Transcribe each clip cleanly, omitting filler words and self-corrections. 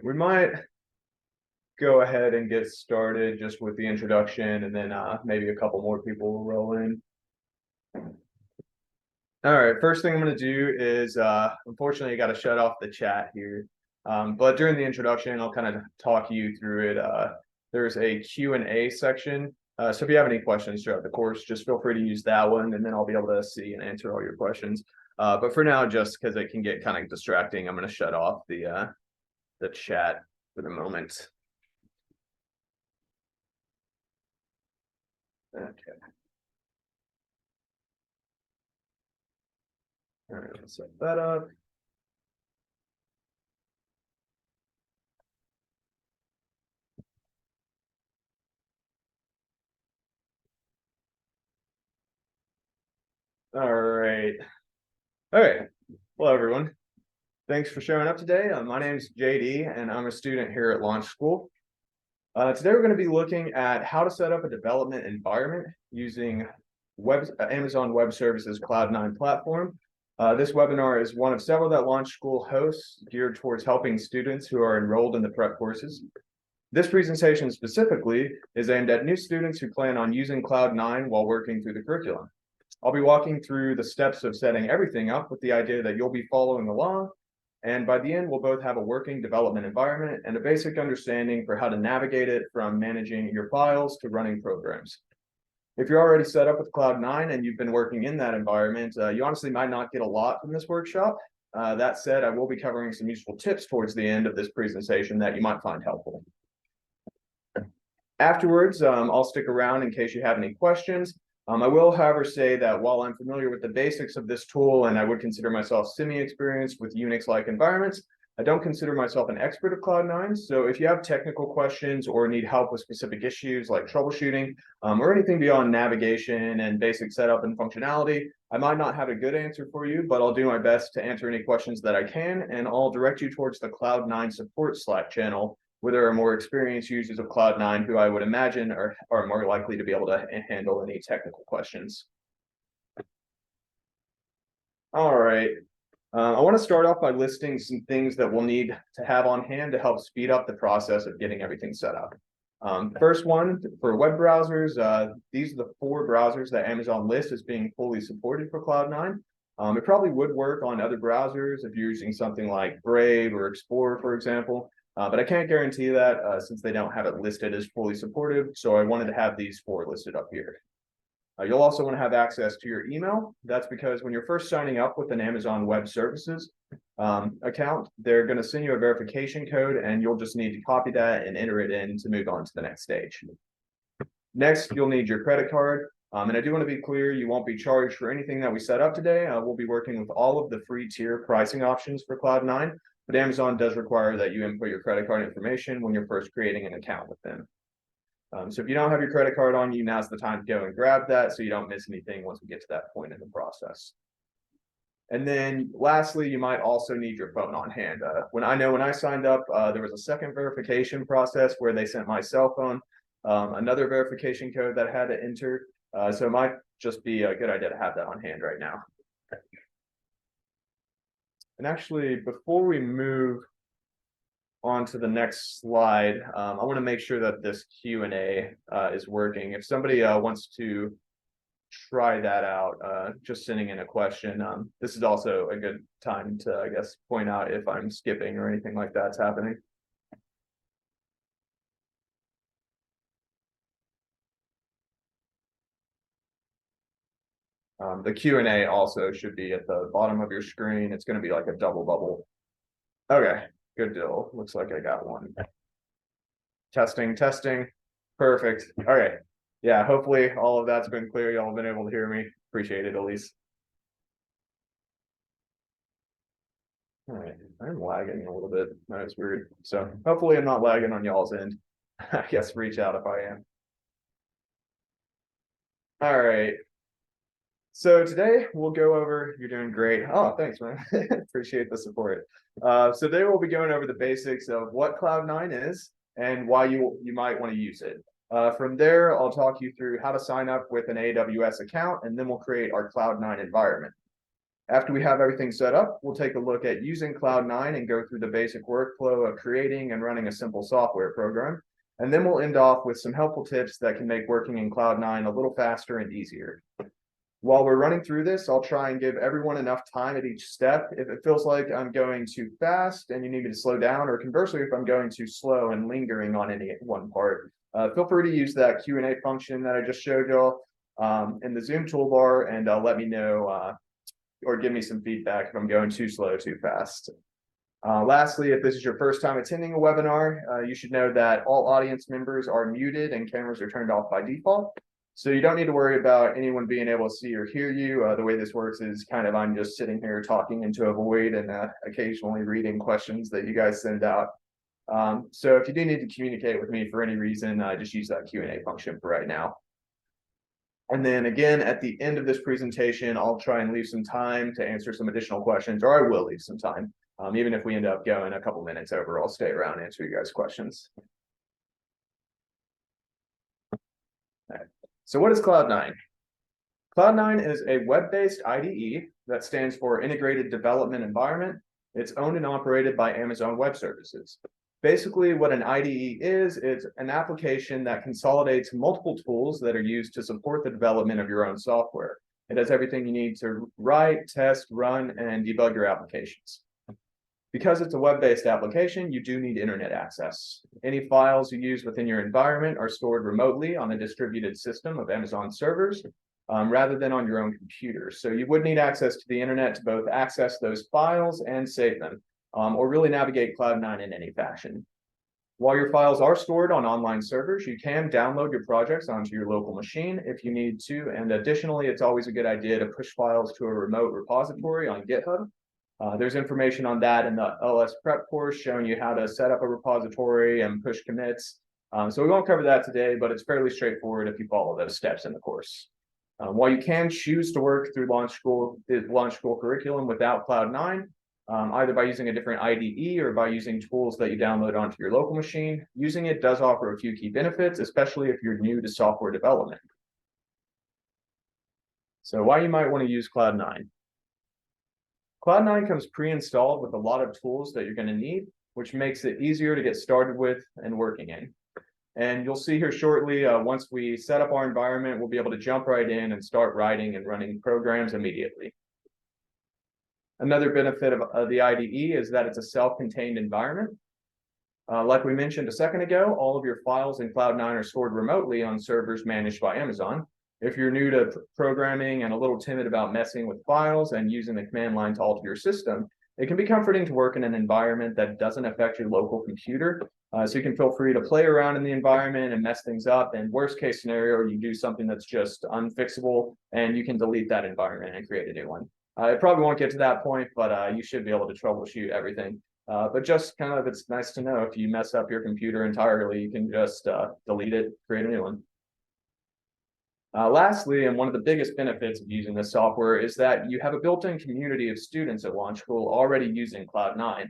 we might go ahead and get started just with the introduction, and then maybe a couple more people will roll in. All right, first thing I'm going to do is, unfortunately, I got to shut off the chat here. But during the introduction, I'll kind of talk you through it. There's a Q&A section. So if you have any questions throughout the course, just feel free to use that one, and then I'll be able to see and answer all your questions. But for now, just because it can get kind of distracting, I'm going to shut off the chat for the moment. Okay. All right, let's set that up. All right. Okay. Hello, everyone. Thanks for showing up today. My name is JD, and I'm a student here at Launch School. Today, we're going to be looking at how to set up a development environment using Amazon Web Services Cloud9 platform. This webinar is one of several that Launch School hosts geared towards helping students who are enrolled in the prep courses. This presentation specifically is aimed at new students who plan on using Cloud9 while working through the curriculum. I'll be walking through the steps of setting everything up with the idea that you'll be following along. And by the end, we'll both have a working development environment and a basic understanding for how to navigate it from managing your files to running programs. If you're already set up with Cloud9 and you've been working in that environment, you honestly might not get a lot from this workshop. That said, I will be covering some useful tips towards the end of this presentation that you might find helpful. Afterwards, I'll stick around in case you have any questions. I will, however, say that while I'm familiar with the basics of this tool and I would consider myself semi-experienced with Unix-like environments, I don't consider myself an expert of Cloud9. So if you have technical questions or need help with specific issues like troubleshooting or anything beyond navigation and basic setup and functionality, I might not have a good answer for you, but I'll do my best to answer any questions that I can, and I'll direct you towards the Cloud9 support Slack channel, where there are more experienced users of Cloud9 who I would imagine are more likely to be able to handle any technical questions. All right. I want to start off by listing some things that we'll need to have on hand to help speed up the process of getting everything set up. First one, for web browsers, these are the 4 browsers that Amazon lists as being fully supported for Cloud9. It probably would work on other browsers if you're using something like Brave or Explorer, for example. But I can't guarantee that since they don't have it listed as fully supported. So I wanted to have these 4 listed up here. You'll also want to have access to your email. That's because when you're first signing up with an Amazon Web Services account, they're going to send you a verification code, and you'll just need to copy that and enter it in to move on to the next stage. Next, you'll need your credit card. And I do want to be clear, you won't be charged for anything that we set up today. We'll be working with all of the free tier pricing options for Cloud9. But Amazon does require that you input your credit card information when you're first creating an account with them. So if you don't have your credit card on you, now's the time to go and grab that so you don't miss anything once we get to that point in the process. And then lastly, you might also need your phone on hand. When I signed up, there was a second verification process where they sent my cell phone, another verification code that I had to enter. So it might just be a good idea to have that on hand right now. And actually, before we move on to the next slide, I want to make sure that this Q&A is working. If somebody wants to try that out, just sending in a question, this is also a good time to, I guess, point out if I'm skipping or anything like that's happening. The Q&A also should be at the bottom of your screen. It's going to be like a double bubble. Okay, good deal. Looks like I got one. Testing. Perfect. All right. Yeah, hopefully all of that's been clear. Y'all have been able to hear me. Appreciate it, at least. All right, I'm lagging a little bit. That's weird. So hopefully I'm not lagging on y'all's end. I guess reach out if I am. All right. So today we'll go over, you're doing great. Oh, thanks, man. Appreciate the support. So today we'll be going over the basics of what Cloud9 is and why you might want to use it. From there, I'll talk you through how to sign up with an AWS account, and then we'll create our Cloud9 environment. After we have everything set up, we'll take a look at using Cloud9 and go through the basic workflow of creating and running a simple software program. And then we'll end off with some helpful tips that can make working in Cloud9 a little faster and easier. While we're running through this, I'll try and give everyone enough time at each step. If it feels like I'm going too fast and you need me to slow down, or conversely, if I'm going too slow and lingering on any one part, feel free to use that Q&A function that I just showed y'all in the Zoom toolbar, and let me know or give me some feedback if I'm going too slow, too fast. Lastly, if this is your first time attending a webinar, you should know that all audience members are muted and cameras are turned off by default. So you don't need to worry about anyone being able to see or hear you. The way this works is kind of I'm just sitting here talking into a void and occasionally reading questions that you guys send out. So if you do need to communicate with me for any reason, just use that Q&A function for right now. And then again, at the end of this presentation, I'll try and leave some time to answer some additional questions, or I will leave some time. Even if we end up going a couple minutes over, I'll stay around and answer you guys' questions. All right. So what is Cloud9? Cloud9 is a web-based IDE that stands for Integrated Development Environment. It's owned and operated by Amazon Web Services. Basically, what an IDE is, it's an application that consolidates multiple tools that are used to support the development of your own software. It has everything you need to write, test, run, and debug your applications. Because it's a web-based application, you do need internet access. Any files you use within your environment are stored remotely on a distributed system of Amazon servers, rather than on your own computer. So you would need access to the internet to both access those files and save them, or really navigate Cloud9 in any fashion. While your files are stored on online servers, you can download your projects onto your local machine if you need to. And additionally, it's always a good idea to push files to a remote repository on GitHub. There's information on that in the LS prep course showing you how to set up a repository and push commits. So we won't cover that today, but it's fairly straightforward if you follow those steps in the course. While you can choose to work through the Launch School curriculum without Cloud9, either by using a different IDE or by using tools that you download onto your local machine, using it does offer a few key benefits, especially if you're new to software development. So why you might want to use Cloud9. Cloud9 comes pre-installed with a lot of tools that you're going to need, which makes it easier to get started with and working in. And you'll see here shortly, once we set up our environment, we'll be able to jump right in and start writing and running programs immediately. Another benefit of the IDE is that it's a self-contained environment. Like we mentioned a second ago, all of your files in Cloud9 are stored remotely on servers managed by Amazon. If you're new to programming and a little timid about messing with files and using the command line to alter your system, it can be comforting to work in an environment that doesn't affect your local computer. So you can feel free to play around in the environment and mess things up. And worst case scenario, you do something that's just unfixable and you can delete that environment and create a new one. It probably won't get to that point, but you should be able to troubleshoot everything. But just kind of, it's nice to know if you mess up your computer entirely, you can just delete it, create a new one. Lastly, and one of the biggest benefits of using this software is that you have a built-in community of students at Launch School already using Cloud9,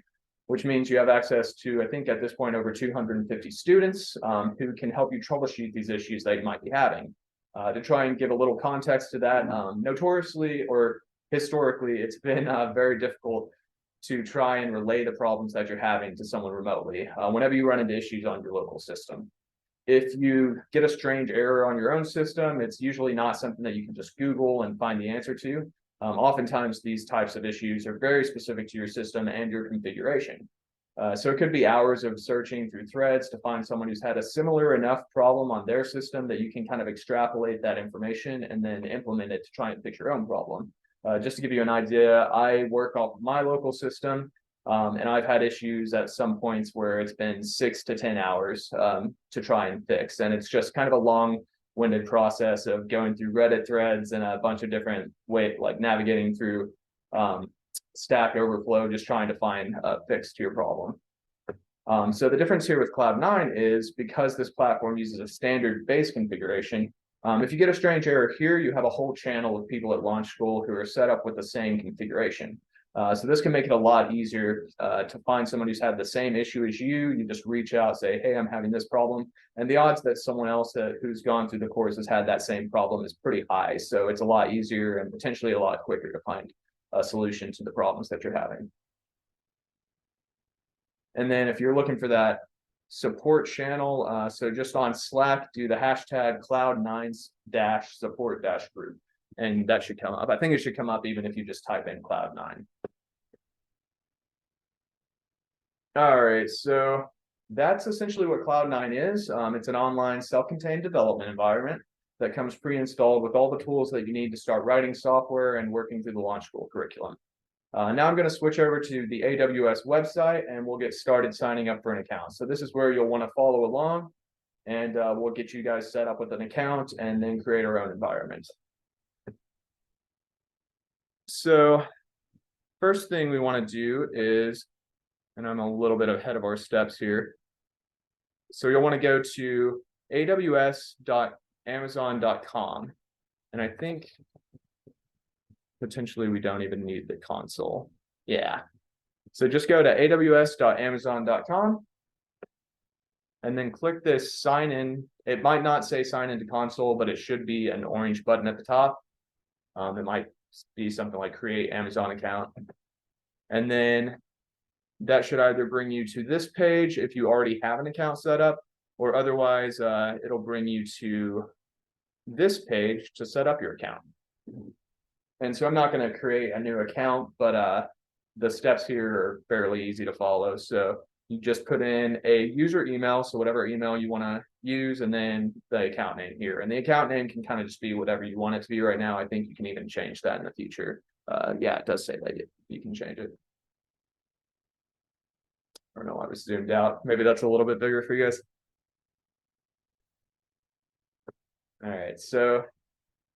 which means you have access to, I think at this point, over 250 students who can help you troubleshoot these issues that you might be having. To try and give a little context to that, notoriously or historically, it's been very difficult to try and relay the problems that you're having to someone remotely whenever you run into issues on your local system. If you get a strange error on your own system, it's usually not something that you can just Google and find the answer to. Oftentimes, these types of issues are very specific to your system and your configuration. So it could be hours of searching through threads to find someone who's had a similar enough problem on their system that you can kind of extrapolate that information and then implement it to try and fix your own problem. Just to give you an idea, I work off my local system. And I've had issues at some points where it's been 6 to 10 hours to try and fix. And it's just kind of a long-winded process of going through Reddit threads and a bunch of different ways, like navigating through Stack Overflow, just trying to find a fix to your problem. So the difference here with Cloud9 is because this platform uses a standard base configuration, if you get a strange error here, you have a whole channel of people at Launch School who are set up with the same configuration. So this can make it a lot easier to find someone who's had the same issue as you. You just reach out, say, hey, I'm having this problem. And the odds that someone else who's gone through the course has had that same problem is pretty high. So it's a lot easier and potentially a lot quicker to find a solution to the problems that you're having. And then if you're looking for that support channel, so just on Slack, do the hashtag cloud9s-support-group, and that should come up. I think it should come up even if you just type in Cloud9. All right, so that's essentially what Cloud9 is. It's an online self-contained development environment that comes pre-installed with all the tools that you need to start writing software and working through the Launch School curriculum. Now I'm going to switch over to the AWS website and we'll get started signing up for an account. So this is where you'll want to follow along, and we'll get you guys set up with an account and then create our own environment. So first thing we want to do is, and I'm a little bit ahead of our steps here. So you'll want to go to aws.amazon.com. And I think potentially we don't even need the console. Yeah. So just go to aws.amazon.com and then click this sign in. It might not say sign into console, but it should be an orange button at the top. It might be something like create Amazon account. And then that should either bring you to this page if you already have an account set up, or otherwise it'll bring you to this page to set up your account. And so I'm not going to create a new account, but the steps here are fairly easy to follow. So you just put in a user email, so whatever email you want to use, and then the account name here. And the account name can kind of just be whatever you want it to be right now. I think you can even change that in the future. Yeah, it does say that you can change it. I don't know, I was zoomed out. Maybe that's a little bit bigger for you guys. All right, so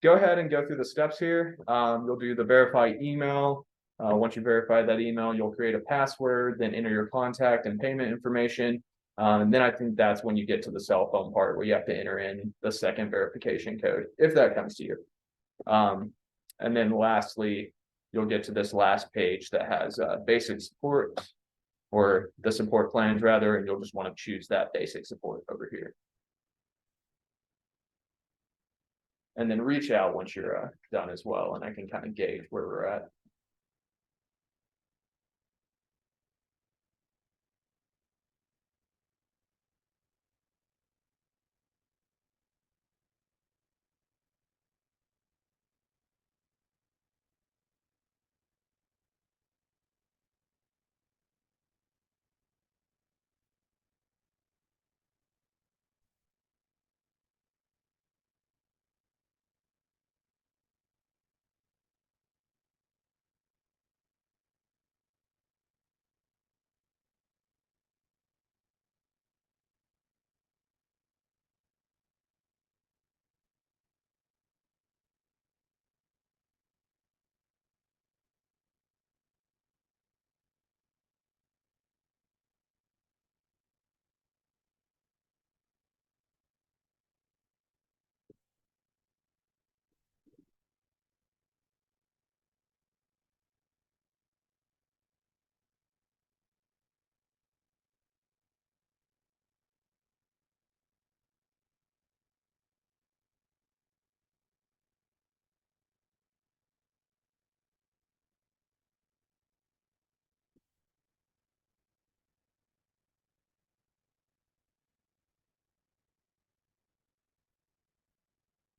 go ahead and go through the steps here. You'll do the verify email. Once you verify that email, you'll create a password, then enter your contact and payment information. And then I think that's when you get to the cell phone part where you have to enter in the second verification code, if that comes to you. And then lastly, you'll get to this last page that has basic support, or the support plans rather, and you'll just want to choose that basic support over here. And then reach out once you're done as well, and I can kind of gauge where we're at.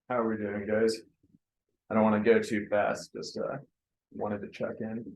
How are we doing, guys? I don't want to go too fast, just wanted to check in.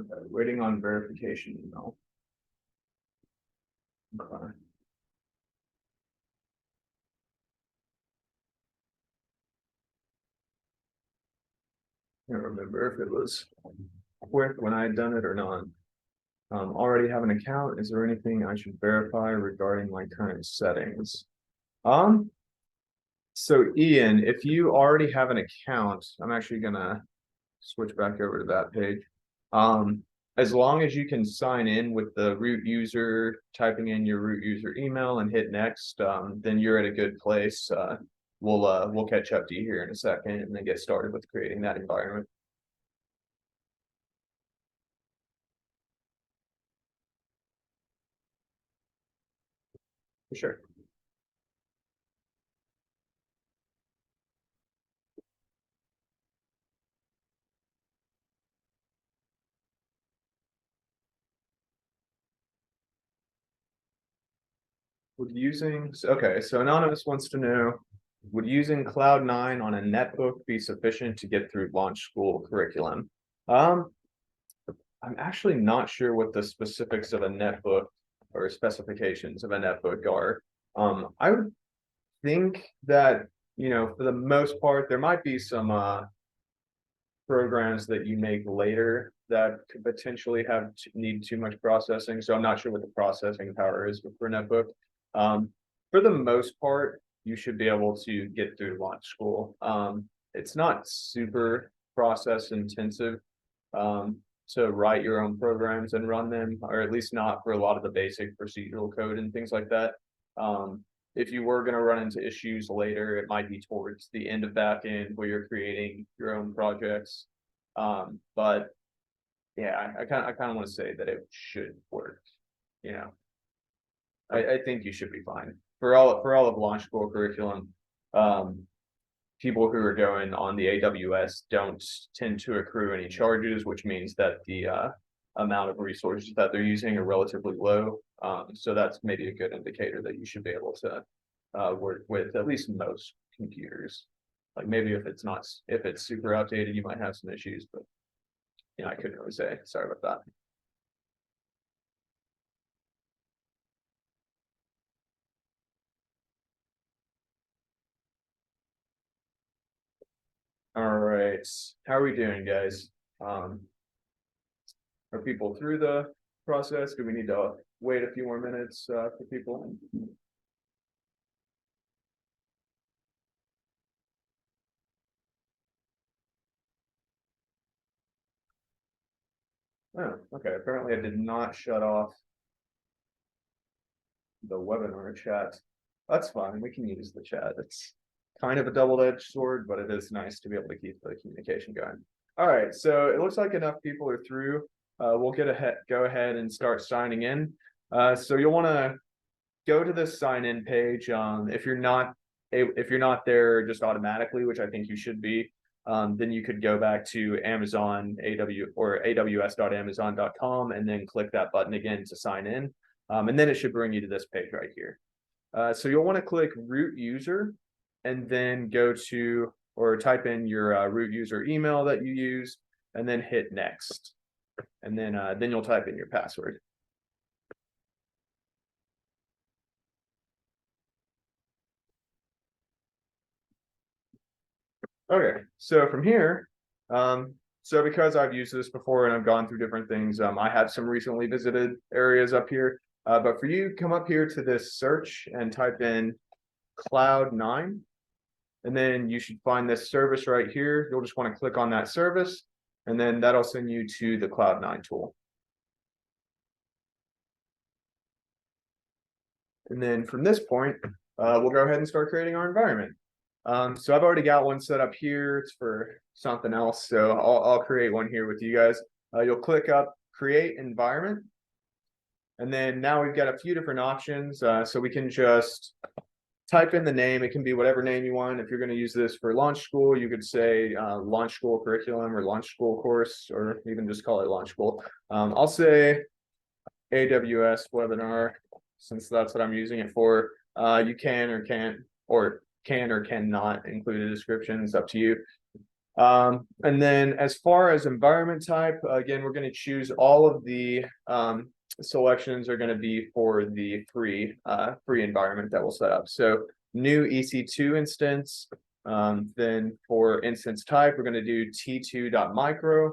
Okay, waiting on verification email. Okay. can't remember if it was quick when I had done it or not. Already have an account. Is there anything I should verify regarding my current settings? Um, so Ian, if you already have an account, I'm actually gonna switch back over to that page. As long as you can sign in with the root user, typing in your root user email and hit next, then you're at a good place. We'll catch up to you here in a second and then get started with creating that environment. For sure. Would using, okay, so Anonymous wants to know, would using Cloud9 on a netbook be sufficient to get through launch school curriculum? Um, I'm actually not sure what the specifics of a netbook or specifications of a netbook are. I would think that, for the most part, there might be some programs that you make later that could potentially need too much processing. So I'm not sure what the processing power is for a netbook. For the most part, you should be able to get through launch school. It's not super process intensive to write your own programs and run them, or at least not for a lot of the basic procedural code and things like that. If you were going to run into issues later, it might be towards the end of back end where you're creating your own projects. But yeah, I kind of want to say that it should work. You know, I think you should be fine for all of launch school curriculum. People who are going on the AWS don't tend to accrue any charges, which means that the amount of resources that they're using are relatively low. So that's maybe a good indicator that you should be able to work with at least most computers. Like maybe if it's super outdated, you might have some issues, but I couldn't really say. Sorry about that. All right, how are we doing, guys? Are people through the process? Do we need to wait a few more minutes for people? Oh, okay. Apparently I did not shut off the webinar chat. That's fine. We can use the chat. It's kind of a double-edged sword, but it is nice to be able to keep the communication going. All right, so it looks like enough people are through. We'll go ahead and start signing in. So you'll want to go to this sign in page. If you're not there just automatically, which I think you should be, then you could go back to Amazon or aws.amazon.com and then click that button again to sign in. And then it should bring you to this page right here. So you'll want to click root user and then go to or type in your root user email that you use and then hit next. And then you'll type in your password. Okay, so from here, so because I've used this before and I've gone through different things, I have some recently visited areas up here. But for you, come up here to this search and type in Cloud9. And then you should find this service right here. You'll just want to click on that service, and then that'll send you to the Cloud9 tool. And then from this point, we'll go ahead and start creating our environment. So I've already got one set up here. It's for something else. So I'll create one here with you guys. You'll click up create environment. And then now we've got a few different options. So we can just type in the name. It can be whatever name you want. If you're going to use this for launch school, you could say launch school curriculum or launch school course, or even just call it launch school. I'll say AWS webinar, since that's what I'm using it for. You can or cannot include a description. It's up to you. And then as far as environment type, again, we're going to choose all of the selections are going to be for the free environment that we'll set up. So new EC2 instance, Then for instance type, we're going to do t2.micro.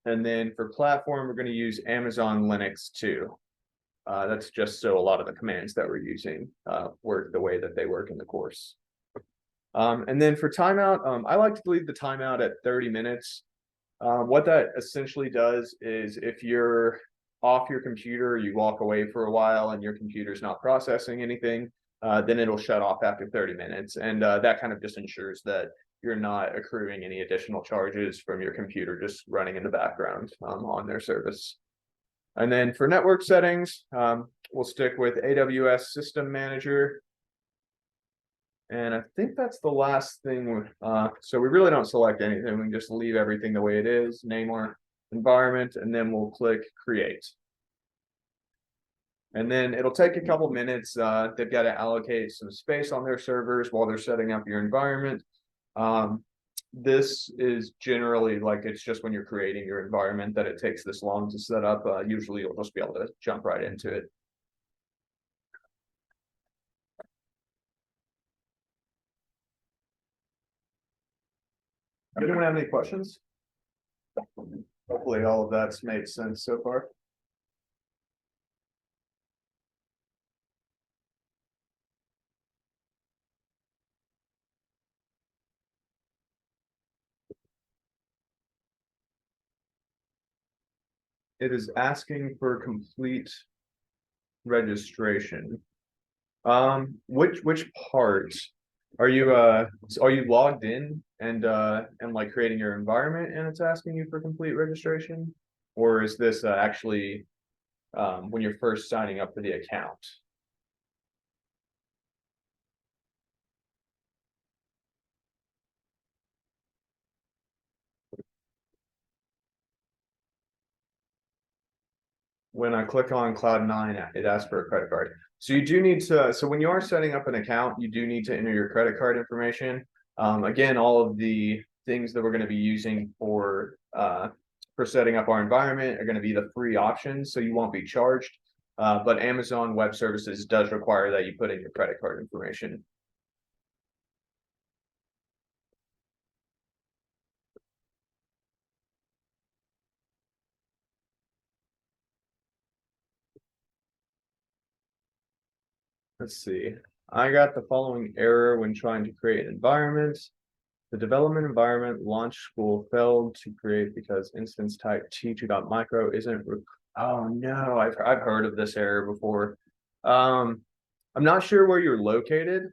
And then for platform, we're going to use Amazon Linux 2. That's just so a lot of the commands that we're using work the way that they work in the course. And then for timeout, I like to leave the timeout at 30 minutes. What that essentially does is if you're off your computer, you walk away for a while and your computer's not processing anything, then it'll shut off after 30 minutes. And that kind of just ensures that you're not accruing any additional charges from your computer just running in the background on their service. And then for network settings, we'll stick with AWS System Manager. And I think that's the last thing. So we really don't select anything. We can just leave everything the way it is, name our environment, and then we'll click Create. And then it'll take a couple minutes. They've got to allocate some space on their servers while they're setting up your environment. This is generally like it's just when you're creating your environment that it takes this long to set up. Usually you'll just be able to jump right into it. Anyone have any questions? Hopefully all of that's made sense so far. It is asking for complete registration. Which part are you logged in and like creating your environment and it's asking you for complete registration, or is this actually when you're first signing up for the account? When I click on Cloud9, it asks for a credit card. So you do need to, so when you are setting up an account, you do need to enter your credit card information. Again, all of the things that we're going to be using for setting up our environment are going to be the free options, so you won't be charged. But Amazon Web Services does require that you put in your credit card information. Let's see. I got the following error when trying to create environments. The development environment launch school failed to create because instance type t2.micro isn't. Oh no, I've heard of this error before. I'm not sure where you're located,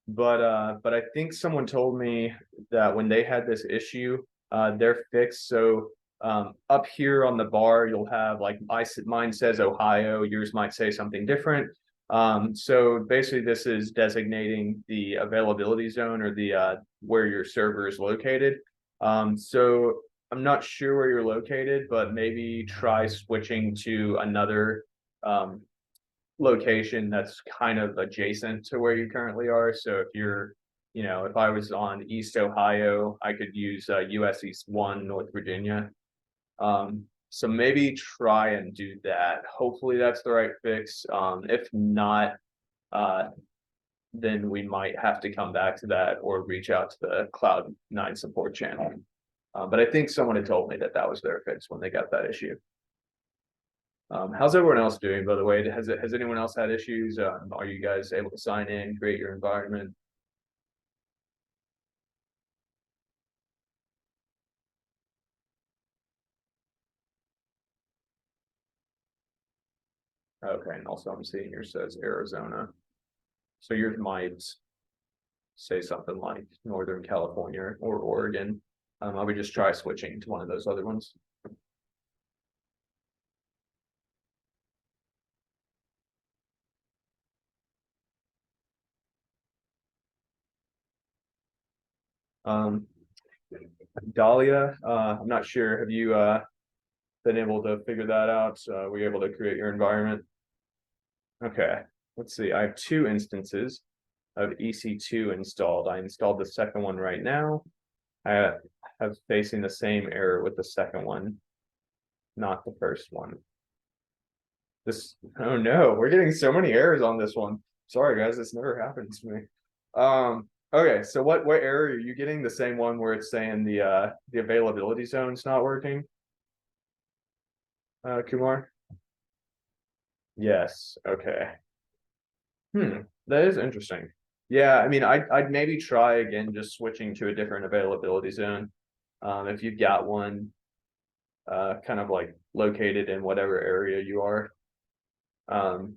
but I think someone told me that when they had this issue, they're fixed. So up here on the bar, you'll have like mine says Ohio, yours might say something different. So basically this is designating the availability zone or the where your server is located. So I'm not sure where you're located, but maybe try switching to another location that's kind of adjacent to where you currently are. So if you're, if I was on East Ohio, I could use US East 1, North Virginia. So maybe try and do that. Hopefully that's the right fix. If not, then we might have to come back to that or reach out to the Cloud9 support channel. But I think someone had told me that that was their fix when they got that issue. How's everyone else doing, by the way? Has anyone else had issues? Are you guys able to sign in, create your environment? Okay, and also I'm seeing yours says Arizona. So yours might say something like Northern California or Oregon. I would just try switching to one of those other ones. Dahlia, I'm not sure. Have you been able to figure that out? Were you able to create your environment? Okay, let's see. I have two instances of EC2 installed. I installed the second one right now. I have facing the same error with the second one, not the first one. Oh no, we're getting so many errors on this one. Sorry guys, this never happens to me. Okay, so what error are you getting? The same one where it's saying the availability zone's not working? Kumar? Yes, okay. That is interesting. Yeah, I mean, I'd maybe try again, just switching to a different availability zone. If you've got one, kind of like located in whatever area you are. Um,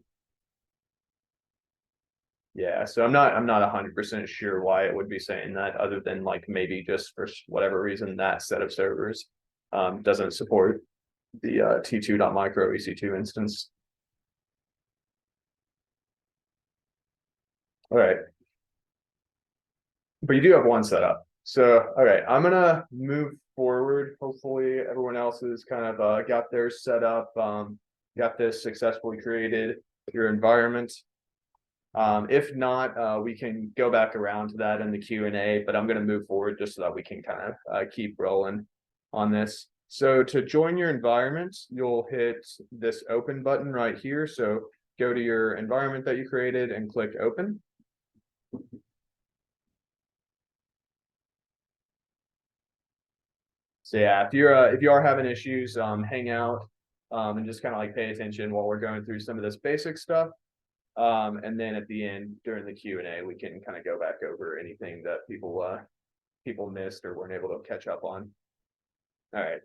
yeah, so I'm not 100% sure why it would be saying that, other than like maybe just for whatever reason that set of servers doesn't support the T2.micro EC2 instance. All right, but you do have one set up. So, all right, I'm gonna move forward. Hopefully, everyone else has kind of got theirs set up, got this successfully created, your environment. If not, we can go back around to that in the Q&A, but I'm going to move forward just so that we can kind of keep rolling on this. So to join your environment, you'll hit this open button right here. So go to your environment that you created and click open. So yeah, if you are having issues, hang out and just kind of like pay attention while we're going through some of this basic stuff. And then at the end during the Q&A, we can kind of go back over anything that people missed or weren't able to catch up on. All right.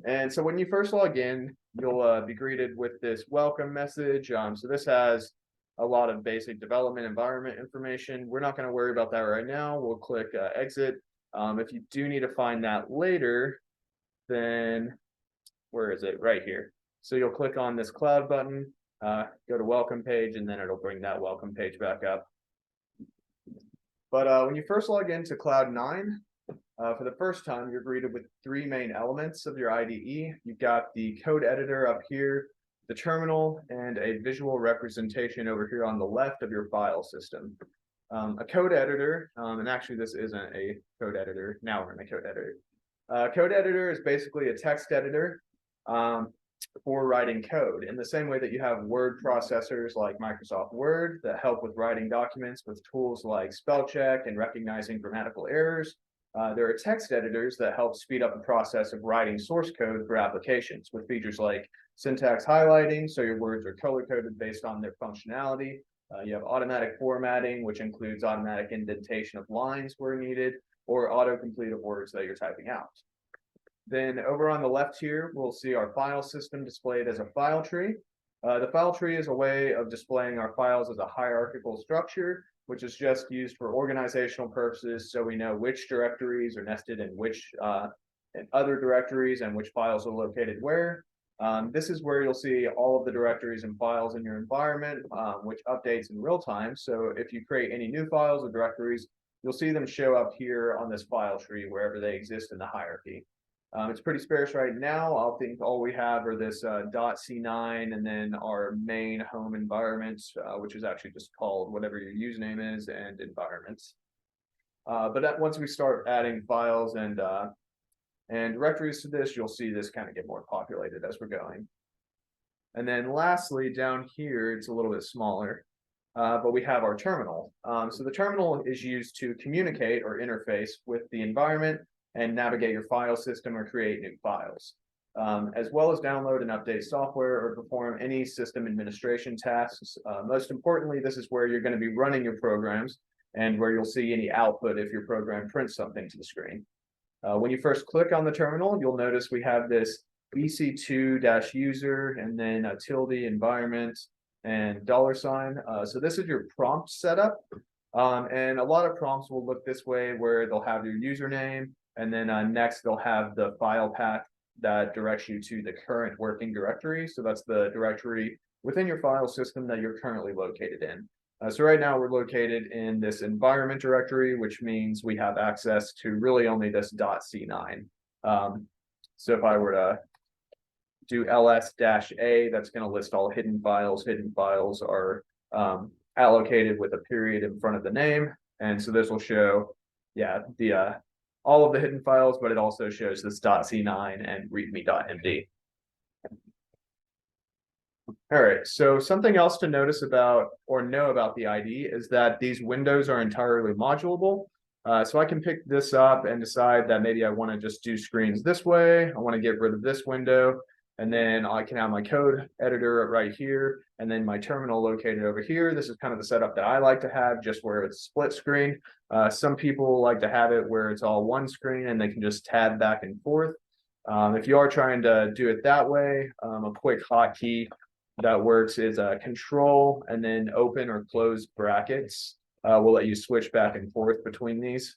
And so when you first log in, you'll be greeted with this welcome message. So this has a lot of basic development environment information. We're not going to worry about that right now. We'll click exit. If you do need to find that later, then where is it? Right here. So you'll click on this cloud button, go to welcome page, and then it'll bring that welcome page back up. But when you first log into Cloud9, for the first time, you're greeted with three main elements of your IDE. You've got the code editor up here, the terminal, and a visual representation over here on the left of your file system. A code editor, and actually this isn't a code editor, now we're in a code editor. Code editor is basically a text editor for writing code in the same way that you have word processors like Microsoft Word that help with writing documents with tools like spell check and recognizing grammatical errors. There are text editors that help speed up the process of writing source code for applications with features like syntax highlighting, so your words are color-coded based on their functionality. You have automatic formatting, which includes automatic indentation of lines where needed, or autocomplete of words that you're typing out. Then over on the left here, we'll see our file system displayed as a file tree. The file tree is a way of displaying our files as a hierarchical structure, which is just used for organizational purposes, so we know which directories are nested in which and other directories and which files are located where. This is where you'll see all of the directories and files in your environment, which updates in real time. So if you create any new files or directories, you'll see them show up here on this file tree wherever they exist in the hierarchy. It's pretty sparse right now. I think all we have are this .c9 and then our main home environments, which is actually just called whatever your username is, and environments. But once we start adding files and directories to this, you'll see this kind of get more populated as we're going. And then lastly, down here, it's a little bit smaller, but we have our terminal. So the terminal is used to communicate or interface with the environment and navigate your file system or create new files, as well as download and update software or perform any system administration tasks. Most importantly, this is where you're going to be running your programs and where you'll see any output if your program prints something to the screen. When you first click on the terminal, you'll notice we have this EC2-user and then a tilde environment and $. So this is your prompt setup. And a lot of prompts will look this way, where they'll have your username, and then next they'll have the file path that directs you to the current working directory. So that's the directory within your file system that you're currently located in. So right now we're located in this environment directory, which means we have access to really only this .c9. So if I were to do ls-a, that's going to list all hidden files. Hidden files are allocated with a period in front of the name. And so this will show, yeah, all of the hidden files, but it also shows this .c9 and readme.md. All right, so something else to notice about or know about the ID is that these windows are entirely modulable. So I can pick this up and decide that maybe I want to just do screens this way. I want to get rid of this window, and then I can have my code editor right here, and then my terminal located over here. This is kind of the setup that I like to have, just where it's split screen. Some people like to have it where it's all one screen and they can just tab back and forth. If you are trying to do it that way, a quick hotkey that works is control and then open or close brackets. Will let you switch back and forth between these.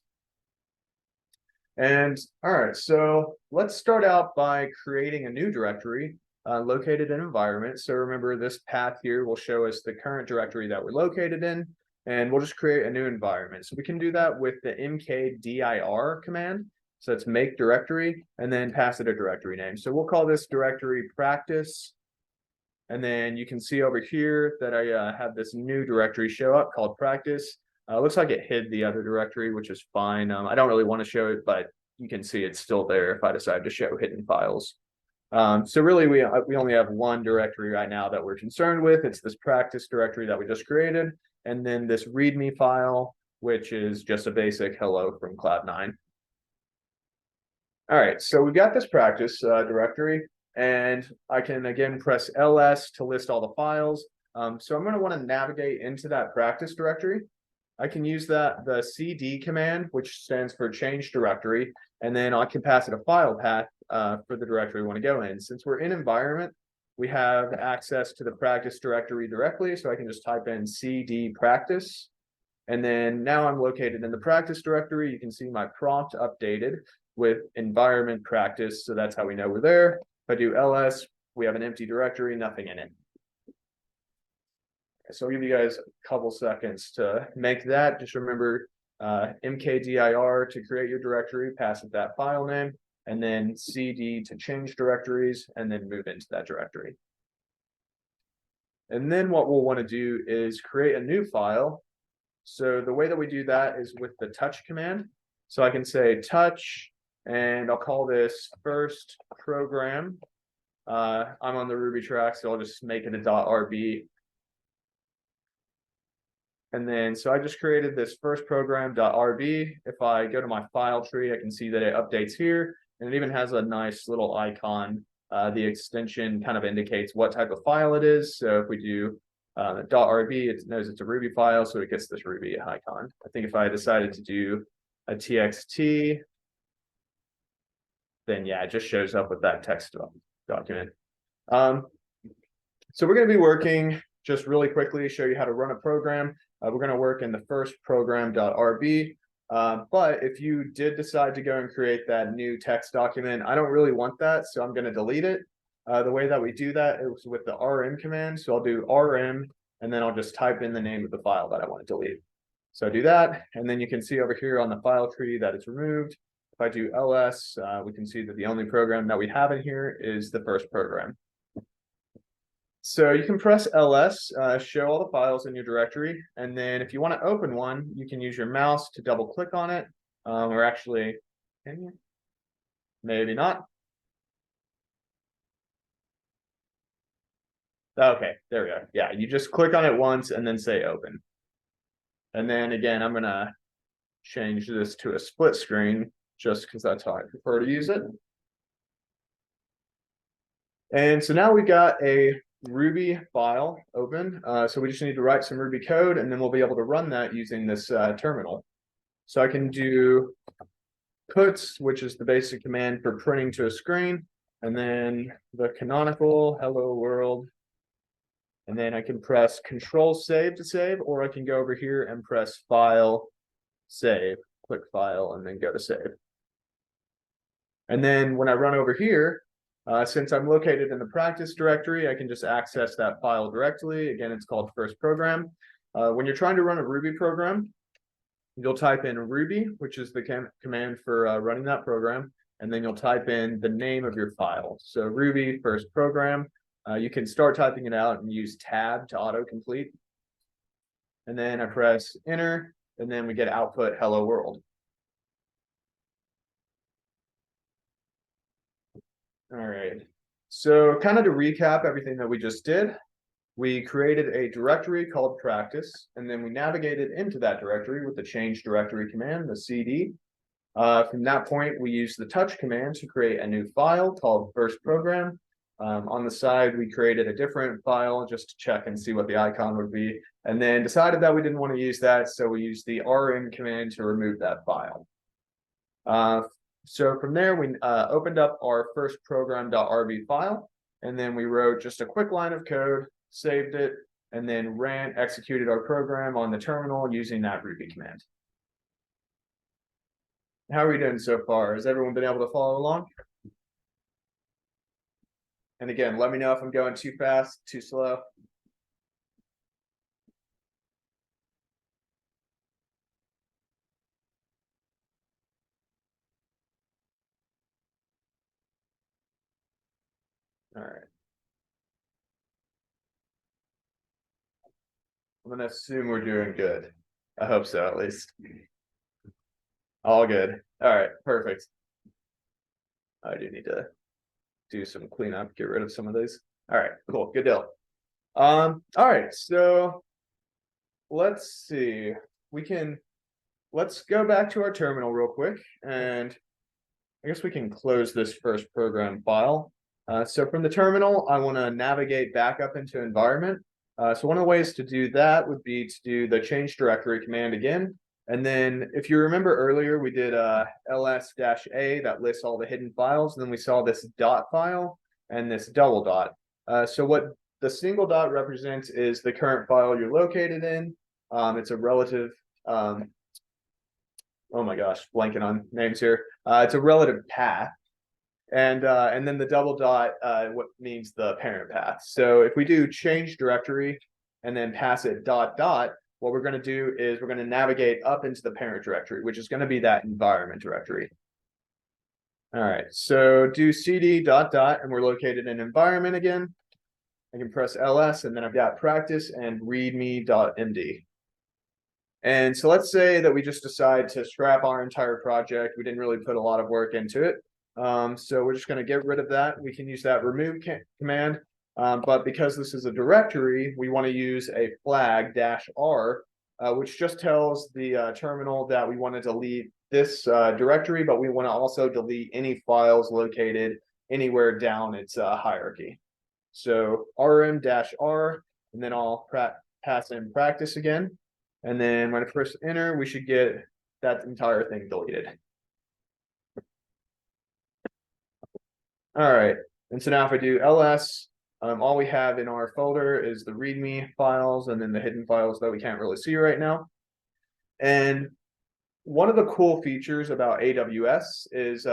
And all right, so let's start out by creating a new directory located in environment. So remember, this path here will show us the current directory that we're located in, and we'll just create a new environment. So we can do that with the mkdir command. So it's make directory and then pass it a directory name. So we'll call this directory practice. And then you can see over here that I have this new directory show up called practice. Looks like it hid the other directory, which is fine. I don't really want to show it, but you can see it's still there if I decide to show hidden files. So really, we only have one directory right now that we're concerned with. It's this practice directory that we just created, and then this README file, which is just a basic hello from Cloud9. All right, so we've got this practice directory. And I can again press LS to list all the files. So I'm going to want to navigate into that practice directory. I can use the CD command, which stands for change directory, and then I can pass it a file path for the directory we want to go in. Since we're in environment, we have access to the practice directory directly, so I can just type in CD practice. And then now I'm located in the practice directory. You can see my prompt updated with environment practice, so that's how we know we're there. If I do ls, we have an empty directory, nothing in it. So I'll give you guys a couple seconds to make that. Just remember mkdir to create your directory, pass it that file name, and then cd to change directories, and then move into that directory. And then what we'll want to do is create a new file. So the way that we do that is with the touch command. So I can say touch, and I'll call this first program. I'm on the Ruby track, so I'll just make it a .rb. And then, so I just created this first program.rb. If I go to my file tree, I can see that it updates here, and it even has a nice little icon. The extension kind of indicates what type of file it is. So if we do .rb, it knows it's a Ruby file, so it gets this Ruby icon. I think if I decided to do a txt, then yeah, it just shows up with that text document. So we're going to be working just really quickly, show you how to run a program. We're going to work in the first program.rb. But if you did decide to go and create that new text document, I don't really want that, so I'm going to delete it. The way that we do that is with the rm command. So I'll do rm, and then I'll just type in the name of the file that I want to delete. So I do that, and then you can see over here on the file tree that it's removed. If I do ls, we can see that the only program that we have in here is the first program. So you can press ls, show all the files in your directory, and then if you want to open one, you can use your mouse to double click on it, or actually, can you? Maybe not. Okay, there we go. Yeah, you just click on it once and then say open. And then again, I'm gonna change this to a split screen just because that's how I prefer to use it. And so now we got a Ruby file open. So we just need to write some Ruby code, and then we'll be able to run that using this terminal. So I can do puts, which is the basic command for printing to a screen, and then the canonical hello world. And then I can press Control Save to save, or I can go over here and press File, Save, click File, and then go to Save. And then when I run over here, since I'm located in the practice directory, I can just access that file directly. Again, it's called first program. When you're trying to run a Ruby program, you'll type in Ruby, which is the command for running that program, and then you'll type in the name of your file. So Ruby first program. You can start typing it out and use tab to autocomplete. And then I press enter, and then we get output hello world. All right. So kind of to recap everything that we just did, we created a directory called practice, and then we navigated into that directory with the change directory command, the CD. From that point, we used the touch command to create a new file called first program. On the side, we created a different file just to check and see what the icon would be, and then decided that we didn't want to use that, so we used the rm command to remove that file. So from there, we opened up our first program.rb file, and then we wrote just a quick line of code, saved it, and then executed our program on the terminal using that Ruby command. How are we doing so far? Has everyone been able to follow along? And again, let me know if I'm going too fast, too slow. All right. I'm gonna assume we're doing good. I hope so, at least. All good. All right, perfect. I do need to do some cleanup, get rid of some of these. All right, cool, good deal. All right, so let's see. Let's go back to our terminal real quick, and I guess we can close this first program file. So from the terminal, I want to navigate back up into environment. So one of the ways to do that would be to do the change directory command again. And then if you remember earlier, we did ls-a that lists all the hidden files. And then we saw this dot file and this double dot. So what the single dot represents is the current file you're located in. It's a relative, oh my gosh, blanking on names here. It's a relative path. And then the double dot what means the parent path. So if we do change directory and then pass it dot dot, what we're going to do is we're going to navigate up into the parent directory, which is going to be that environment directory. All right, so do cd dot dot, and we're located in environment again. I can press ls, and then I've got practice and readme.md. And so let's say that we just decide to scrap our entire project. We didn't really put a lot of work into it. So we're just going to get rid of that. We can use that remove command. But because this is a directory, we want to use a flag -r, which just tells the terminal that we want to delete this directory, but we want to also delete any files located anywhere down its hierarchy. So rm-r, and then I'll pass in practice again. And then when I press enter, we should get that entire thing deleted. All right, and so now if I do ls, all we have in our folder is the README files and then the hidden files that we can't really see right now. And one of the cool features about AWS is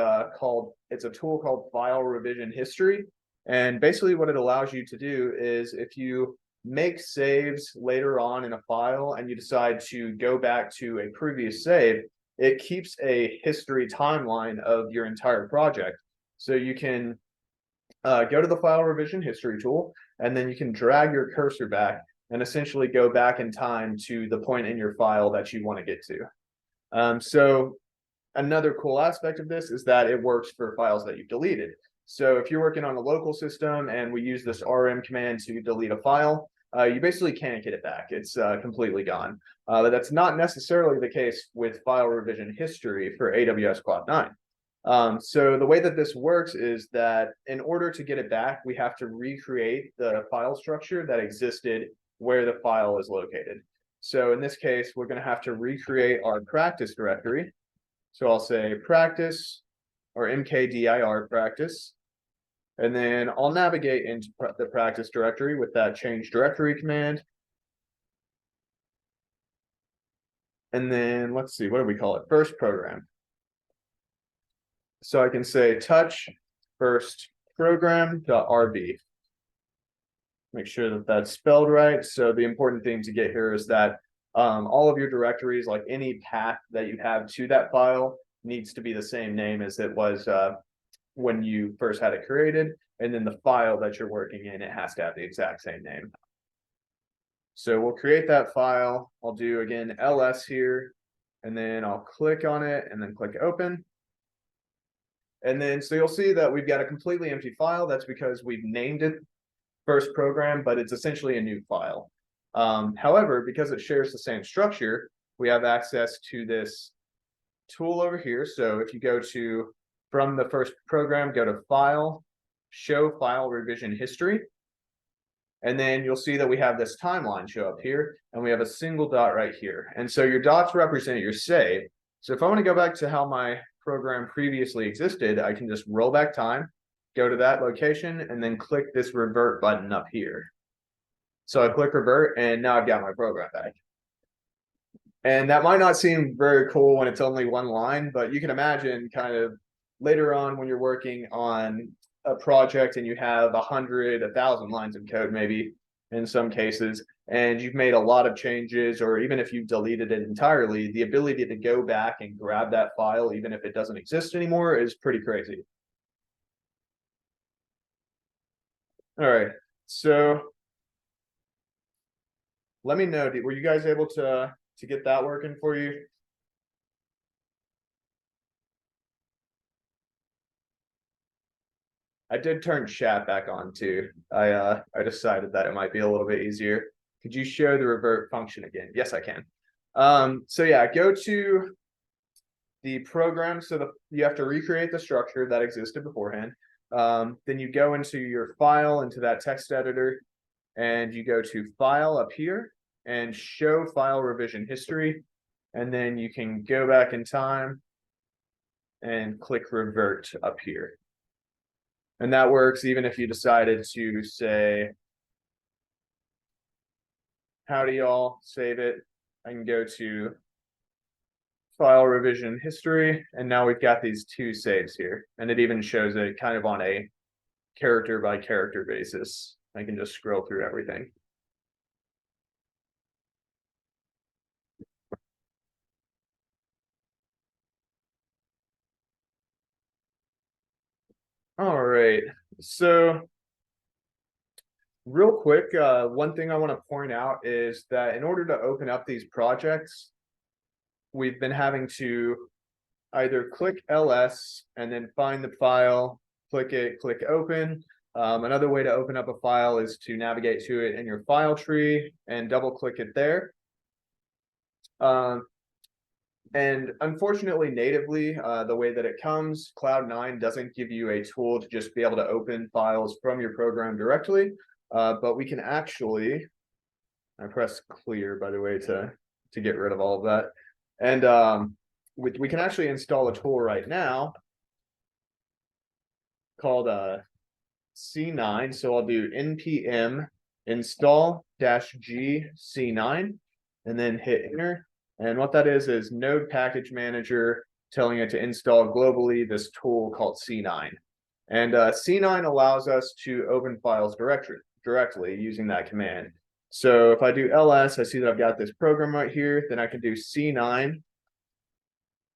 it's a tool called File Revision History. And basically what it allows you to do is if you make saves later on in a file and you decide to go back to a previous save, it keeps a history timeline of your entire project. So you can go to the file revision history tool, and then you can drag your cursor back and essentially go back in time to the point in your file that you want to get to. So another cool aspect of this is that it works for files that you've deleted. So if you're working on a local system and we use this rm command to delete a file, you basically can't get it back. It's completely gone. But that's not necessarily the case with file revision history for AWS Cloud9. So the way that this works is that in order to get it back, we have to recreate the file structure that existed where the file is located. So in this case, we're going to have to recreate our practice directory. So I'll say practice or mkdir practice. And then I'll navigate into the practice directory with that change directory command. And then let's see, what do we call it? First program. So I can say touch first program.rb. Make sure that that's spelled right. So the important thing to get here is that all of your directories, like any path that you have to that file, needs to be the same name as it was when you first had it created. And then the file that you're working in, it has to have the exact same name. So we'll create that file. I'll do again ls here, and then I'll click on it and then click open. And then so you'll see that we've got a completely empty file. That's because we've named it first program, but it's essentially a new file. However, because it shares the same structure, we have access to this tool over here. So if you go to, from the first program, go to File, Show File Revision History. And then you'll see that we have this timeline show up here, and we have a single dot right here. And so your dots represent your save. So if I want to go back to how my program previously existed, I can just roll back time, go to that location, and then click this revert button up here. So I click revert, and now I've got my program back. And that might not seem very cool when it's only one line, but you can imagine kind of later on when you're working on a project and you have 100, 1,000 lines of code, maybe in some cases, and you've made a lot of changes, or even if you've deleted it entirely, the ability to go back and grab that file, even if it doesn't exist anymore, is pretty crazy. All right, so let me know, were you guys able to get that working for you? I did turn chat back on too. I decided that it might be a little bit easier. Could you show the revert function again? Yes, I can. So yeah, go to the program. So you have to recreate the structure that existed beforehand. Then you go into your file, into that text editor, and you go to File up here and Show File Revision History. And then you can go back in time and click Revert up here. And that works even if you decided to say, howdy y'all, save it. I can go to File Revision History, and now we've got these two saves here. And it even shows it kind of on a character by character basis. I can just scroll through everything. All right, so real quick, one thing I want to point out is that in order to open up these projects, we've been having to either click LS and then find the file, click it, click open. Another way to open up a file is to navigate to it in your file tree and double click it there. And unfortunately, natively, the way that it comes, Cloud9 doesn't give you a tool to just be able to open files from your program directly. But we can actually, I press clear, by the way, to get rid of all of that. And we can actually install a tool right now called C9. So I'll do npm install-g C9 and then hit enter. And what that is Node Package Manager telling it to install globally this tool called C9. And C9 allows us to open files directly using that command. So if I do ls, I see that I've got this program right here. Then I can do C9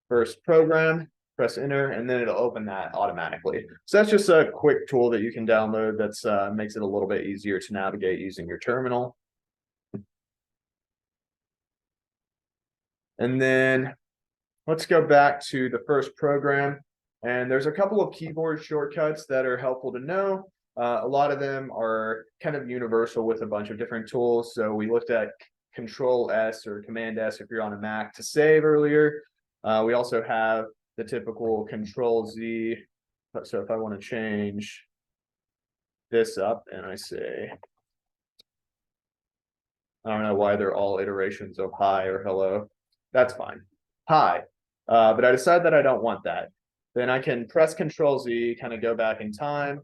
first program, press enter, and then it'll open that automatically. So that's just a quick tool that you can download that's makes it a little bit easier to navigate using your terminal. And then let's go back to the first program. And there's a couple of keyboard shortcuts that are helpful to know. A lot of them are kind of universal with a bunch of different tools. So we looked at Control S or Command S if you're on a Mac to save earlier. We also have the typical Control Z. So if I want to change this up and I say, I don't know why they're all iterations of hi or hello. That's fine. Hi. But I decide that I don't want that. Then I can press Control Z, kind of go back in time.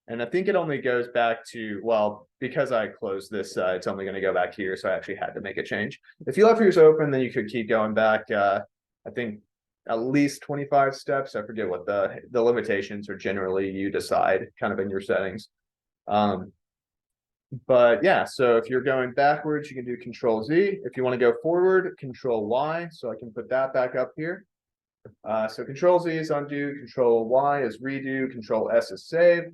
And I think it only goes back to, well, because I closed this, it's only going to go back here. So I actually had to make a change. If you left yours open, then you could keep going back. I think at least 25 steps. I forget what the limitations are. Generally, you decide kind of in your settings. But yeah, so if you're going backwards, you can do Control Z. If you want to go forward, Control Y. So I can put that back up here. So Control Z is undo, Control Y is redo, Control S is save.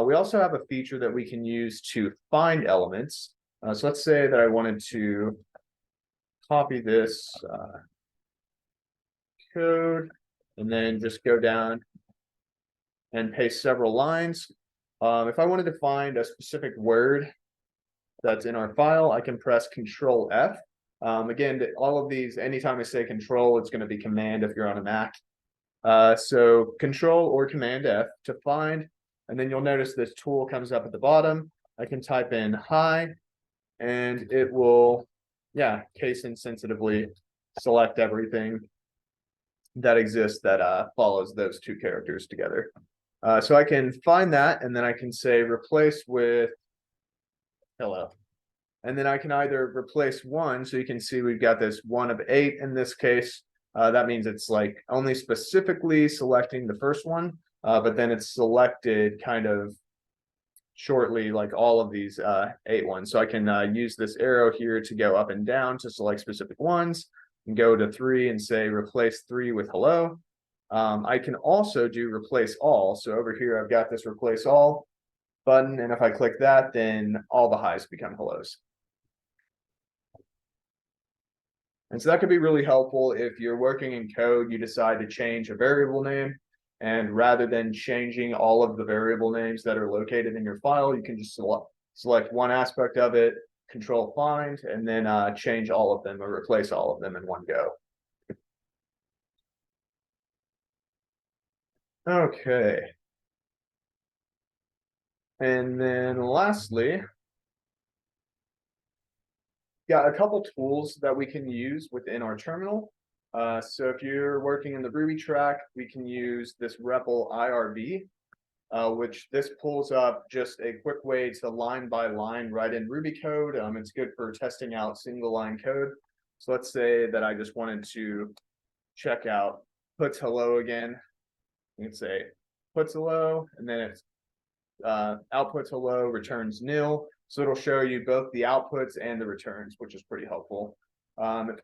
We also have a feature that we can use to find elements. So let's say that I wanted to copy this code and then just go down and paste several lines. If I wanted to find a specific word that's in our file, I can press Control F. Again, all of these, anytime I say Control, it's going to be Command if you're on a Mac. So Control or Command F to find, and then you'll notice this tool comes up at the bottom. I can type in hi, and it will, yeah, case insensitively select everything that exists that follows those two characters together. So I can find that, and then I can say replace with hello. And then I can either replace one, so you can see we've got this 1 of 8 in this case. That means it's like only specifically selecting the first one, but then it's selected kind of shortly like all of these 8 ones. So I can use this arrow here to go up and down to select specific ones, and go to 3 and say replace 3 with hello. I can also do replace all. So over here, I've got this replace all button, and if I click that, then all the highs become hellos. And so that could be really helpful if you're working in code, you decide to change a variable name, and rather than changing all of the variable names that are located in your file, you can just select one aspect of it, Control Find, and then change all of them or replace all of them in one go. Okay. And then lastly, got a couple tools that we can use within our terminal. So if you're working in the Ruby track, we can use this REPL IRB, which this pulls up just a quick way to line by line write in Ruby code. It's good for testing out single line code. So let's say that I just wanted to check out puts hello again. You can say puts hello, and then it's outputs hello, returns nil. So it'll show you both the outputs and the returns, which is pretty helpful.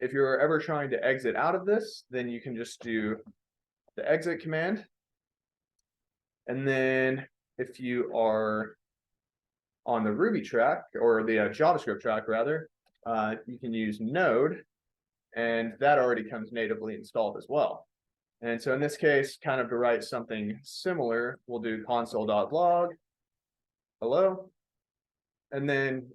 If you're ever trying to exit out of this, then you can just do the exit command. And then if you are on the Ruby track, or the JavaScript track rather, you can use Node, and that already comes natively installed as well. And so in this case, kind of to write something similar, we'll do console.log hello. And then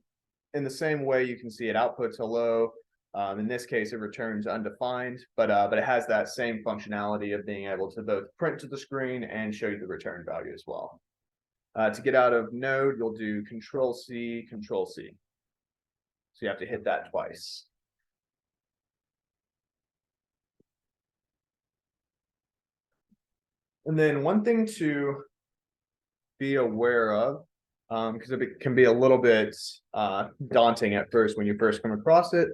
in the same way, you can see it outputs hello. In this case, it returns undefined, but it has that same functionality of being able to both print to the screen and show you the return value as well. To get out of Node, you'll do Control-C, Control-C. So you have to hit that twice. And then one thing to be aware of, because it can be a little bit daunting at first when you first come across it,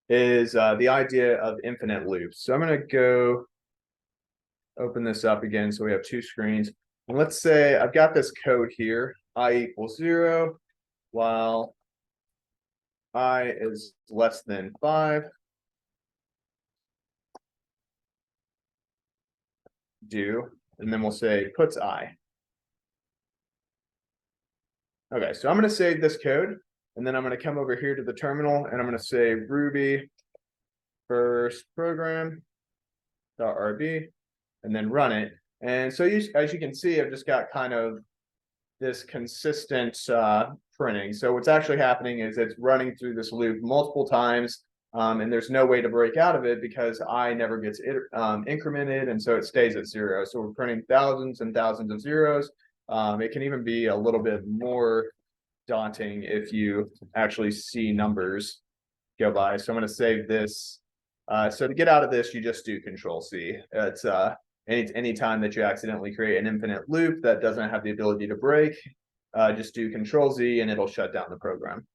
is the idea of infinite loops. So I'm going to go open this up again so we have two screens. And let's say I've got this code here, I equals 0, while I is less than 5. Do, and then we'll say puts I. Okay, so I'm going to save this code, and then I'm going to come over here to the terminal, and I'm going to say Ruby first program .rb, and then run it. And so as you can see, I've just got kind of this consistent printing. So what's actually happening is it's running through this loop multiple times, and there's no way to break out of it because I never gets incremented, and so it stays at 0. So we're printing thousands and thousands of zeros. It can even be a little bit more daunting if you actually see numbers go by. So I'm going to save this. So to get out of this, you just do Control-C. It's any time that you accidentally create an infinite loop that doesn't have the ability to break, just do Control-Z and it'll shut down the program.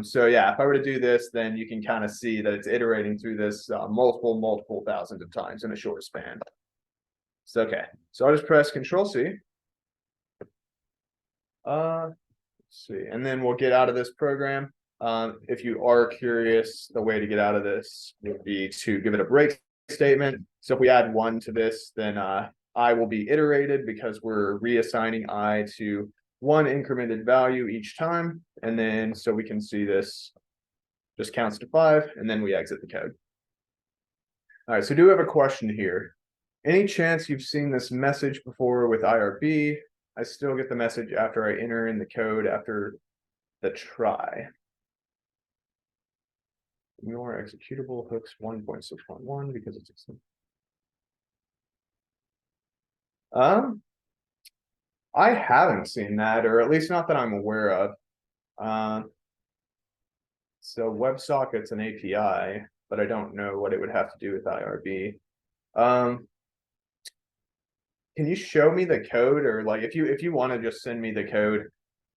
So yeah, if I were to do this, then you can kind of see that it's iterating through this multiple thousands of times in a short span. So okay, so I'll just press Control-C. Let's see, and then we'll get out of this program. If you are curious, the way to get out of this would be to give it a break statement. So if we add 1 to this, then I will be iterated because we're reassigning I to 1 incremented value each time. And then so we can see this just counts to 5, and then we exit the code. All right, so do we have a question here? Any chance you've seen this message before with IRB? I still get the message after I enter in the code after the try. Ignore executable hooks 1.6.1 because it's I haven't seen that, or at least not that I'm aware of. So WebSocket's an API, but I don't know what it would have to do with IRB. Can you show me the code, or like if you want to just send me the code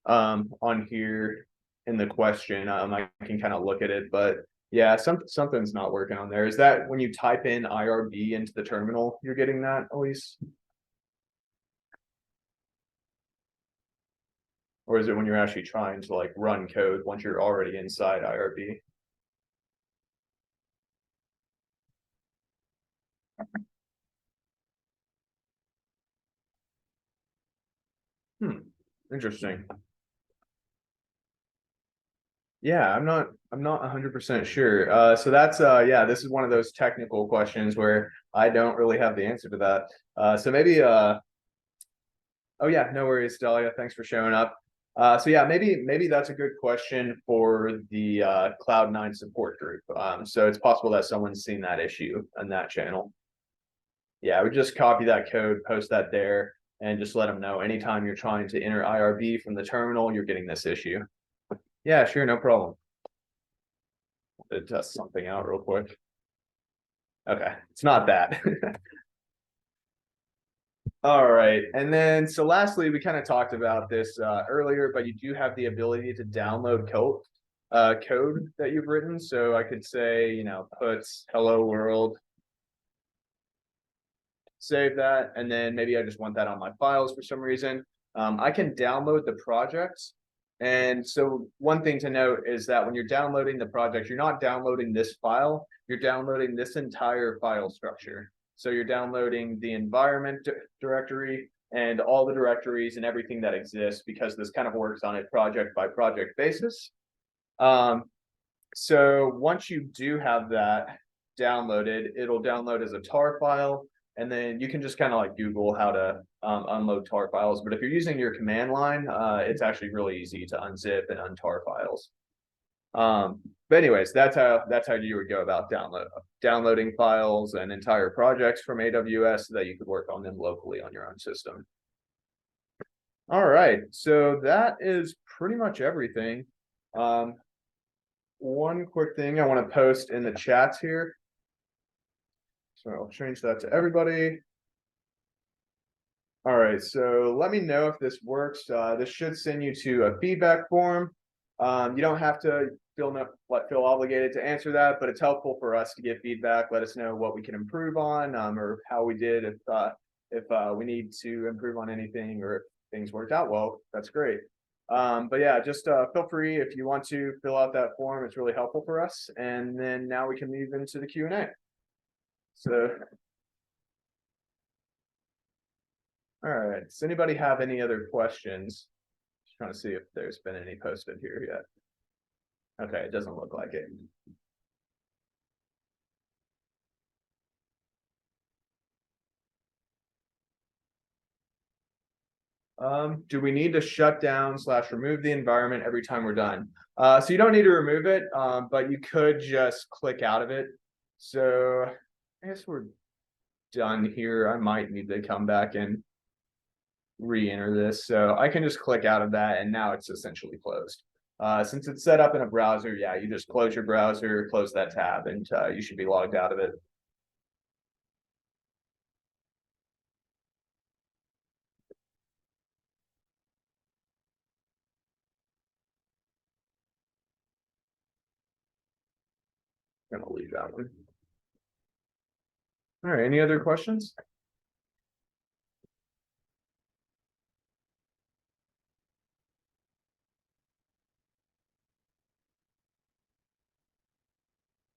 on here in the question, I can kind of look at it. But yeah, something's not working on there. Is that when you type in IRB into the terminal, you're getting that, Elise? Or is it when you're actually trying to like run code once you're already inside IRB? Interesting. Yeah, I'm not 100% sure. So that's yeah, this is one of those technical questions where I don't really have the answer to that. So maybe oh yeah, no worries, Dahlia. Thanks for showing up. So yeah, maybe that's a good question for the Cloud9 support group. So it's possible that someone's seen that issue on that channel. Yeah, I would just copy that code, post that there, and just let them know anytime you're trying to enter IRB from the terminal, you're getting this issue. Yeah, sure, no problem. Test something out real quick. Okay, it's not that. All right, and then so lastly, we kind of talked about this earlier, but you do have the ability to download code that you've written. So I could say, puts hello world, save that, and then maybe I just want that on my files for some reason. I can download the projects. And so one thing to note is that when you're downloading the project, you're not downloading this file, you're downloading this entire file structure. So you're downloading the environment directory and all the directories and everything that exists, because this kind of works on a project by project basis. So once you do have that downloaded, it'll download as a tar file. And then you can just kind of like Google how to unload tar files. But if you're using your command line, it's actually really easy to unzip and untar files. But anyways, that's how you would go about downloading files and entire projects from AWS so that you could work on them locally on your own system. All right, so that is pretty much everything. One quick thing I want to post in the chats here. So I'll change that to everybody. All right, so let me know if this works. This should send you to a feedback form. You don't have to feel obligated to answer that, but it's helpful for us to get feedback. Let us know what we can improve on, or how we did. If we need to improve on anything, or if things worked out well, that's great. But yeah, just feel free if you want to fill out that form. It's really helpful for us. And then now we can move into the Q&A. So. All right. Does anybody have any other questions? Just trying to see if there's been any posted here yet. Okay, it doesn't look like it. Do we need to shut down / remove the environment every time we're done? So you don't need to remove it, but you could just click out of it. So I guess we're done here. I might need to come back and re-enter this. So I can just click out of that, and now it's essentially closed. Since it's set up in a browser, yeah, you just close your browser, close that tab, and you should be logged out of it. I'm gonna leave that one. All right, any other questions?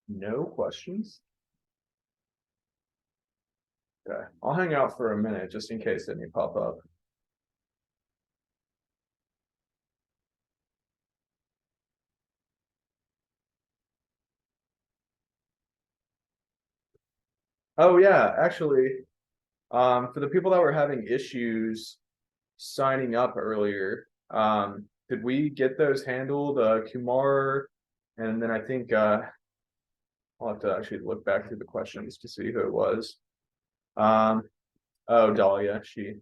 No questions? Okay, I'll hang out for a minute just in case any pop up. Oh yeah, actually, for the people that were having issues signing up earlier. Did we get those handled? Kumar, and then I think I'll have to actually look back through the questions to see who it was. Oh, Dahlia, she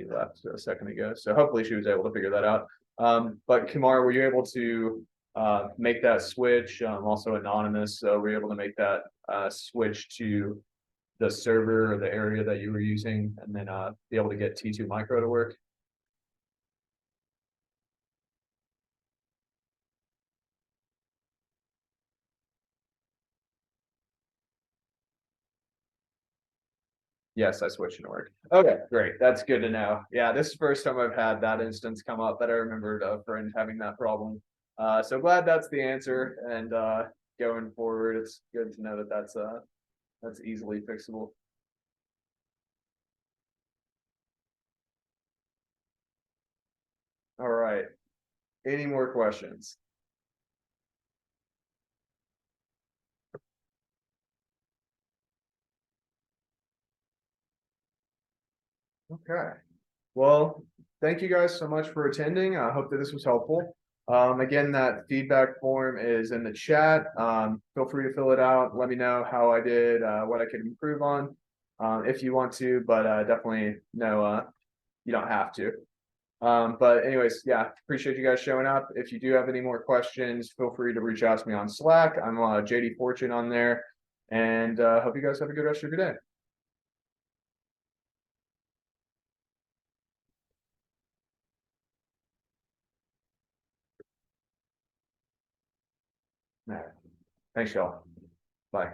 left a second ago, so hopefully she was able to figure that out. But Kumar, were you able to make that switch? Also anonymous, so were you able to make that switch to the server or the area that you were using, and then be able to get T2 Micro to work? Yes, I switched to work. Okay, great. That's good to know. Yeah, this is the first time I've had that instance come up that I remembered a friend having that problem. So glad that's the answer. And going forward, it's good to know that that's easily fixable. All right. Any more questions? Okay. Well, thank you guys so much for attending. I hope that this was helpful. Again, that feedback form is in the chat. Feel free to fill it out. Let me know how I did, what I could improve on, if you want to, but definitely no, you don't have to. But anyways, yeah, appreciate you guys showing up. If you do have any more questions, feel free to reach out to me on Slack. I'm JD Fortune on there, and hope you guys have a good rest of your day. All right. Thanks, y'all. Bye.